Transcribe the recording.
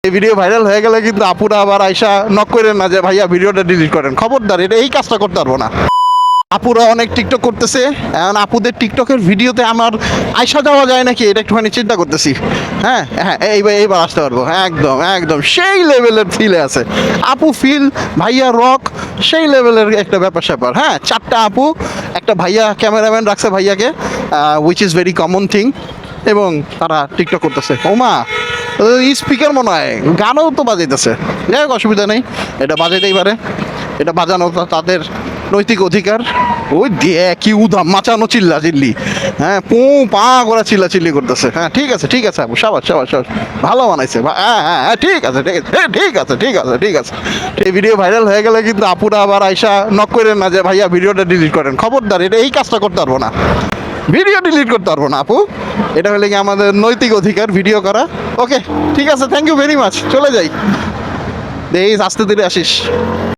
এই video viral হয়ে গেলে কিন্তু আপুরা আবার আইসা নক করেন না যে ভাইয়া ভিডিওটা ডিলিট করেন। খবরদার, এটা এই কাজটা করতে পারবো না। আপুরা অনেক টিকটক করতেছে, এখন আপুদের টিকটকের ভিডিওতে আমার আইসা যাওয়া যায় নাকি এটা একটুখানি চিন্তা করতেছি। হ্যাঁ হ্যাঁ, এইবার আসতে পারবো। একদম একদম সেই লেভেলের ফিলে আছে আপু, ফিল ভাইয়া রক, সেই লেভেলের একটা ব্যাপার স্যাপার। হ্যাঁ, 4টা আপু, একটা ভাইয়া ক্যামেরাম্যান রাখছে ভাইয়াকে, which is very common thing, এবং তারা টিকটক করতেছে। ওমা, স্পিকার মনে হয়, গানও তো বাজাইতেছে। যাই হোক, অসুবিধা নেই, এটা বাজাইতেই পারে, এটা বাজানো তাদের নৈতিক অধিকার। ওই দিয়ে কি উধাম মাচানো চিল্লা চিল্লি, হ্যাঁ পু পা করে চিল্লা চিল্লি করতেছে। হ্যাঁ ঠিক আছে ঠিক আছে আপু, সাবাস সাবাস সাবাস, ভালো বানাইছে। হ্যাঁ হ্যাঁ হ্যাঁ, ঠিক আছে ঠিক আছে, ঠিক আছে ঠিক আছে ঠিক আছে। এই ভিডিও ভাইরাল হয়ে গেলে কিন্তু আপুরা আবার আইসা নক করেন না যে ভাইয়া ভিডিওটা ডিলিট করেন। খবরদার, এটা এই কাজটা করতে পারবো না। ভিডিও ডিলিট করতে পারবো না আপু, এটা হলে কি আমাদের নৈতিক অধিকার ভিডিও করা। ওকে ঠিক আছে, থ্যাংক ইউ ভেরি মাচ, চলে যাই। এই আস্তে ধীরে আসিস।